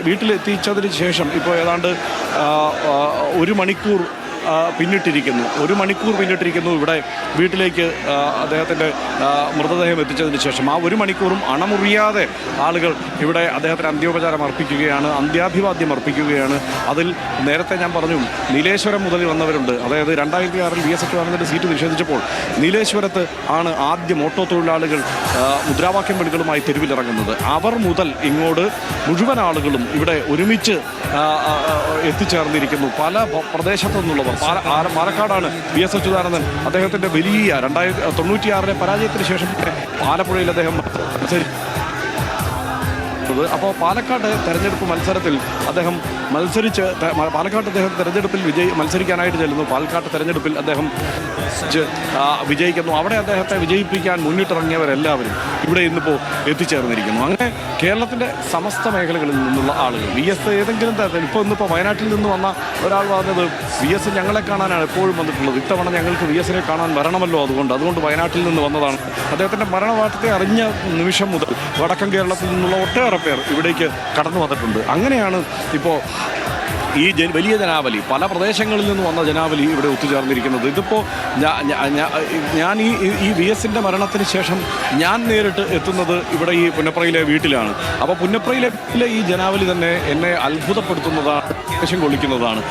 വീട്ടിലെത്തിച്ചതിന് ശേഷം ഇപ്പോൾ ഏതാണ്ട് 1 മണിക്കൂർ പിന്നിട്ടിരിക്കുന്നു. ഇവിടെ വീട്ടിലേക്ക് അദ്ദേഹത്തിൻ്റെ മൃതദേഹം എത്തിച്ചതിന് ശേഷം ആ 1 മണിക്കൂറും അണമുറിയാതെ ആളുകൾ ഇവിടെ അദ്ദേഹത്തിന് അന്ത്യോപചാരം അർപ്പിക്കുകയാണ്, അന്ത്യാഭിവാദ്യം അർപ്പിക്കുകയാണ്. അതിൽ നേരത്തെ ഞാൻ പറഞ്ഞു, നീലേശ്വരം മുതൽ വന്നവരുണ്ട്. അതായത് 2006-ൽ VS അച്യുതാനന്ദൻ്റെ സീറ്റ് നിഷേധിച്ചപ്പോൾ നീലേശ്വരത്ത് ആണ് ആദ്യം ഓട്ടോ തൊഴിലാളികൾ മുദ്രാവാക്യം വിളികളുമായി തെരുവിലിറങ്ങുന്നത്. അവർ മുതൽ ഇങ്ങോട്ട് മുഴുവൻ ആളുകളും ഇവിടെ ഒരുമിച്ച് എത്തിച്ചേർന്നിരിക്കുന്നു. പല പ്രദേശത്തു നിന്നുള്ളവർ. പാലക്കാടാണ് VS അച്യുതാനന്ദൻ അദ്ദേഹത്തിൻ്റെ വലിയ 1996-ലെ പരാജയത്തിന് ശേഷം ആലപ്പുഴയിൽ അദ്ദേഹം അപ്പോൾ പാലക്കാട് തെരഞ്ഞെടുപ്പ് മത്സരത്തിൽ അദ്ദേഹം തെരഞ്ഞെടുപ്പിൽ മത്സരിക്കാനായിട്ട് ചെല്ലുന്നു. പാലക്കാട് തെരഞ്ഞെടുപ്പിൽ അദ്ദേഹം വിജയിക്കുന്നു. അവിടെ അദ്ദേഹത്തെ വിജയിപ്പിക്കാൻ മുന്നിട്ടിറങ്ങിയവരെല്ലാവരും ഇവിടെ ഇന്നിപ്പോൾ എത്തിച്ചേർന്നിരിക്കുന്നു. അങ്ങനെ കേരളത്തിൻ്റെ സമസ്ത മേഖലകളിൽ നിന്നുള്ള ആളുകൾ VS ഏതെങ്കിലും തരത്തിൽ ഇന്നിപ്പോൾ വയനാട്ടിൽ നിന്ന് വന്ന ഒരാൾ പറഞ്ഞത് VS ഞങ്ങളെ കാണാനാണ് എപ്പോഴും വന്നിട്ടുള്ളത്, ഇത്തവണ ഞങ്ങൾക്ക് VSനെ കാണാൻ വരണമല്ലോ, അതുകൊണ്ട് വയനാട്ടിൽ നിന്ന് വന്നതാണ്. അദ്ദേഹത്തിൻ്റെ മരണവാർത്തയെ അറിഞ്ഞ നിമിഷം മുതൽ വടക്കൻ കേരളത്തിൽ നിന്നുള്ള ഒട്ടേറെ പേർ ഇവിടേക്ക് കടന്നു വന്നിട്ടുണ്ട്. അങ്ങനെയാണ് ഇപ്പോൾ ഈ വലിയ ജനാവലി, പല പ്രദേശങ്ങളിൽ നിന്ന് വന്ന ജനാവലി ഇവിടെ ഒത്തുചേർന്നിരിക്കുന്നത്. ഇതിപ്പോൾ ഞാൻ ഈ VSൻ്റെ മരണത്തിന് ശേഷം ഞാൻ നേരിട്ട് എത്തുന്നത് ഇവിടെ ഈ പുന്നപ്രയിലെ വീട്ടിലാണ്. അപ്പോൾ പുന്നപ്രയിലെ ഈ ജനാവലി തന്നെ എന്നെ അത്ഭുതപ്പെടുത്തുന്നതാണ്, ആവേശം കൊള്ളിക്കുന്നതാണ്.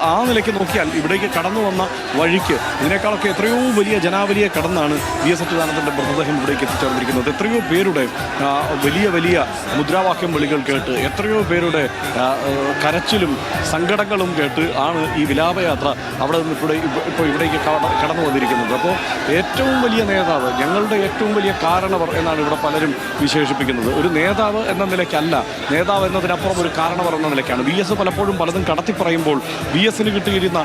ആ നിലയ്ക്ക് നോക്കിയാൽ ഇവിടേക്ക് കടന്നു വന്ന വഴിക്ക് ഇതിനേക്കാളൊക്കെ എത്രയോ വലിയ ജനാവലിയെ കടന്നാണ് VS അച്യുതാനന്ദൻ്റെ മൃതദേഹം ഇവിടേക്ക് എത്തിച്ചേർന്നിരിക്കുന്നത്. എത്രയോ പേരുടെ വലിയ മുദ്രാവാക്യം വിളികൾ കേട്ട്, എത്രയോ പേരുടെ കരച്ചിലും സങ്കടങ്ങളും കേട്ട് ആണ് ഈ വിലാപയാത്ര അവിടെ നിന്ന് ഇപ്പോൾ ഇവിടേക്ക് കടന്നു വന്നിരിക്കുന്നത്. അപ്പോൾ ഏറ്റവും വലിയ നേതാവ്, ഞങ്ങളുടെ ഏറ്റവും വലിയ കാരണവർ എന്നാണ് ഇവിടെ പലരും വിശേഷിപ്പിക്കുന്നത്. ഒരു നേതാവ് എന്ന നിലയ്ക്കല്ല, നേതാവ് എന്നതിനപ്പുറം ഒരു കാരണവർ എന്ന നിലയ്ക്കാണ്. VS പലപ്പോഴും പലതും കടത്തിപ്പറയുമ്പോൾ VSന് കിട്ടിയിരുന്ന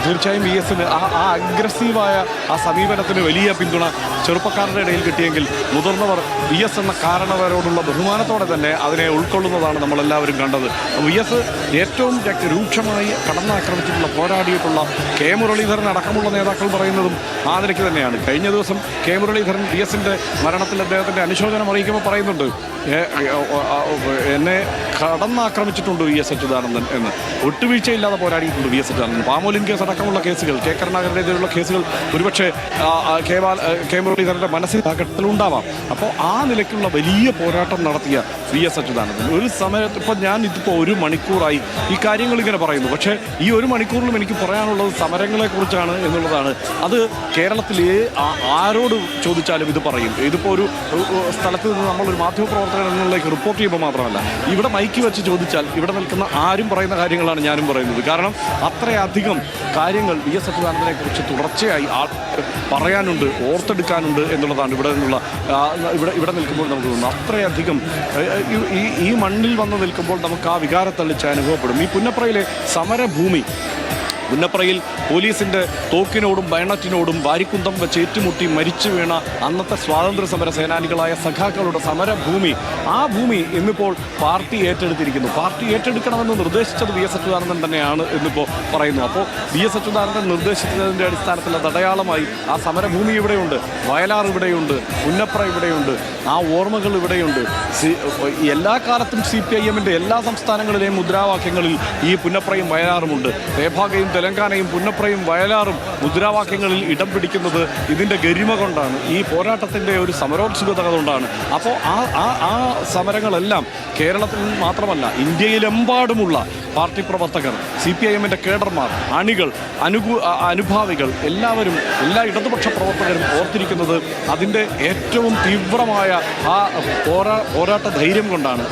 തീർച്ചയായും VSന് ആ അഗ്രസീവായ ആ സമീപനത്തിന് വലിയ പിന്തുണ ചെറുപ്പക്കാരുടെ ഇടയിൽ കിട്ടിയെങ്കിൽ മുതിർന്നവർ VS എന്ന കാരണവരോടുള്ള ബഹുമാനത്തോടെ തന്നെ അതിനെ ഉൾക്കൊള്ളുന്നതാണ് നമ്മളെല്ലാവരും കണ്ടത്. VS ഏറ്റവും രൂക്ഷമായി കടന്നാക്രമിച്ചിട്ടുള്ള, പോരാടിയിട്ടുള്ള മുരളീധരൻ അടക്കമുള്ള നേതാക്കൾ പറയുന്നതും ആ നിലയ്ക്ക് തന്നെയാണ്. കഴിഞ്ഞ ദിവസം മുരളീധരൻ VSൻ്റെ മരണത്തിൽ അദ്ദേഹത്തിൻ്റെ അനുശോചനം അറിയിക്കുമ്പോൾ പറയുന്നുണ്ട്, എന്നെ കടന്നാക്രമിച്ചിട്ടുണ്ട് VS അച്യുതാനന്ദൻ എന്ന്. ഒട്ടുവീഴ്ചയില്ലാതെ പോരാടിയിട്ടുണ്ട് VS അച്യുതാനന്ദൻ. പാമോലിൻ കേസ് അടക്കമുള്ള കേസുകൾ, കരുണാകരനെതിരെയുള്ള കേസുകൾ ഒരുപക്ഷെ മുരളീധരൻ്റെ മനസ്സിൽ ഘട്ടത്തിലുണ്ടാവാം. അപ്പോൾ ആ നിലയ്ക്കുള്ള വലിയ പോരാട്ടം നടത്തിയ VS അച്യുതാനന്ദൻ ഒരു സമയത്ത് ഇതിപ്പോൾ 1 മണിക്കൂറായി ഈ കാര്യങ്ങൾ ഇങ്ങനെ പറയുന്നു. പക്ഷേ ഈ 1 മണിക്കൂറിലും എനിക്ക് പറയാനുള്ളത് സമരങ്ങളെക്കുറിച്ചാണ് എന്നുള്ളതാണ്. അത് കേരളത്തിലെ ആരോട് ചോദിച്ചാലും ഇത് പറയും. ഇതിപ്പോൾ ഒരു സ്ഥലത്ത് നിന്ന് നമ്മളൊരു മാധ്യമപ്രവർത്തകൻ എന്നുള്ളതിലേക്ക് റിപ്പോർട്ട് ചെയ്യുമ്പോൾ മാത്രമല്ല, ഇവിടെ മൈക്ക് വെച്ച് ചോദിച്ചാൽ ഇവിടെ നിൽക്കുന്ന ആരും പറയുന്ന കാര്യങ്ങളാണ് ഞാനും പറയുന്നത്. കാരണം അത്രയധികം കാര്യങ്ങൾ VS അച്യുതാനന്ദനെ കുറിച്ച് തുടർച്ചയായി പറയാനുണ്ട്, ഓർത്തെടുക്കാനുണ്ട് എന്നുള്ളതാണ് ഇവിടെ നിൽക്കുമ്പോൾ നമുക്ക് തോന്നുന്നു. അത്രയധികം ഈ മണ്ണിൽ വന്ന് നിൽക്കുമ്പോൾ നമുക്ക് ആ വികാരത്തള്ളിച്ച് അനുഭവപ്പെടും. ഈ പുന്നപ്രയിലെ സമരഭൂമി, പുന്നപ്രയിൽ പോലീസിൻ്റെ തോക്കിനോടും ബയണറ്റിനോടും വാരിക്കുന്തം വെച്ച് ഏറ്റുമുട്ടി മരിച്ചു വീണ അന്നത്തെ സ്വാതന്ത്ര്യ സമര സേനാനികളായ സഖാക്കളുടെ സമരഭൂമി, ആ ഭൂമി ഇന്നിപ്പോൾ പാർട്ടി ഏറ്റെടുത്തിരിക്കുന്നു. പാർട്ടി ഏറ്റെടുക്കണമെന്ന് നിർദ്ദേശിച്ചത് VS അച്യുതാനന്ദൻ തന്നെയാണ് എന്നിപ്പോൾ പറയുന്നു. അപ്പോൾ VS അച്യുതാനന്ദൻ നിർദ്ദേശിച്ചതിൻ്റെ അടിസ്ഥാനത്തിൽ അടയാളമായി ആ സമരഭൂമി ഇവിടെയുണ്ട്, വയലാർ ഇവിടെയുണ്ട്, പുന്നപ്ര ഇവിടെയുണ്ട്, ആ ഓർമ്മകൾ ഇവിടെയുണ്ട്. എല്ലാ കാലത്തും CPIMൻ്റെ എല്ലാ സംസ്ഥാനങ്ങളിലെയും മുദ്രാവാക്യങ്ങളിൽ ഈ പുന്നപ്രയും വയലാറുമുണ്ട്. തേഭാഗയും തെലങ്കാനയും പുന്നപ്രയും വയലാറും മുദ്രാവാക്യങ്ങളിൽ ഇടം പിടിക്കുന്നത് ഇതിൻ്റെ ഗരിമ കൊണ്ടാണ്, ഈ പോരാട്ടത്തിൻ്റെ ഒരു സമരോത്സുകത കൊണ്ടാണ്. അപ്പോൾ ആ സമരങ്ങളെല്ലാം കേരളത്തിൽ മാത്രമല്ല ഇന്ത്യയിലെമ്പാടുമുള്ള പാർട്ടി പ്രവർത്തകർ, CPIMൻ്റെ കേഡർമാർ, അണികൾ, അനുഭാവികൾ എല്ലാവരും, എല്ലാ ഇടതുപക്ഷ പ്രവർത്തകരും ഓർത്തിരിക്കുന്നത് അതിൻ്റെ ഏറ്റവും തീവ്രമായ ആ പോരാട്ട ധൈര്യം കൊണ്ടാണ്.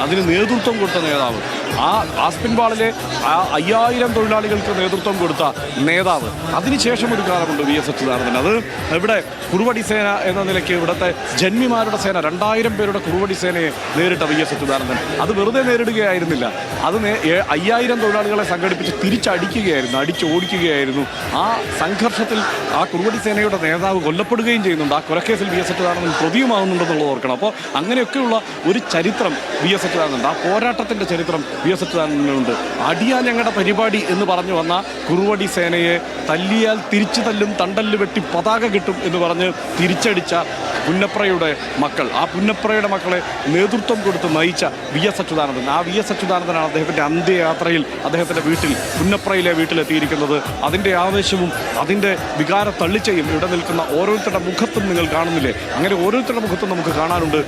അതിന് നേതൃത്വം കൊടുത്ത നേതാവ്, ആ ആസ്പിൻവാളിലെ 5000 തൊഴിലാളികൾക്ക് നേതൃത്വം കൊടുത്ത നേതാവ്. അതിനുശേഷം ഒരു കാലമുണ്ട് VS അച്യുതാനന്ദൻ. അത് ഇവിടെ കുറുവടി സേന എന്ന നിലയ്ക്ക് ഇവിടുത്തെ ജന്മിമാരുടെ സേന, 2000 പേരുടെ കുറുവടി സേനയെ നേരിട്ട VS അച്യുതാനന്ദൻ. അത് വെറുതെ നേരിടുകയായിരുന്നില്ല, അത് 5000 തൊഴിലാളികളെ സംഘടിപ്പിച്ച് തിരിച്ചടിക്കുകയായിരുന്നു, അടിച്ചോടിക്കുകയായിരുന്നു. ആ സംഘർഷത്തിൽ ആ കുറുവടി സേനയുടെ നേതാവ് കൊല്ലപ്പെടുകയും ചെയ്യുന്നുണ്ട്. ആ കൊലക്കേസിൽ VS അച്യുതാനന്ദൻ പ്രതിയുമാകുന്നുണ്ടെന്നുള്ളത് ഓർക്കണം. അപ്പോൾ അങ്ങനെയൊക്കെയുള്ള ഒരു ചരിത്രം VS അച്യുതാനന്ദൻ, ആ പോരാട്ടത്തിൻ്റെ ചരിത്രം VS അച്യുതാനന്ദനുണ്ട്. അടിയാൽ ഞങ്ങളുടെ പരിപാടി എന്ന് പറഞ്ഞു വന്ന കുറുവടി സേനയെ തല്ലിയാൽ തിരിച്ചു തല്ലും, തണ്ടല് വെട്ടി പതാക കിട്ടും എന്ന് പറഞ്ഞ് തിരിച്ചടിച്ച പുന്നപ്രയുടെ മക്കൾ, ആ പുന്നപ്രയുടെ മക്കളെ നേതൃത്വം കൊടുത്ത് നയിച്ച വി എസ് അച്യുതാനന്ദൻ. ആ വി എസ് അച്യുതാനന്ദനാണ് അദ്ദേഹത്തിൻ്റെ അന്ത്യയാത്രയിൽ അദ്ദേഹത്തിൻ്റെ പുന്നപ്രയിലെ വീട്ടിലെത്തിയിരിക്കുന്നത്. അതിൻ്റെ ആവേശവും അതിൻ്റെ വികാര തള്ളിച്ചയും ഇവിടെ നിൽക്കുന്ന ഓരോരുത്തരുടെ മുഖത്തും നിങ്ങൾ കാണുന്നില്ലേ? അങ്ങനെ ഓരോരുത്തരുടെ മുഖത്തും നമുക്ക് കാണാനുണ്ട്.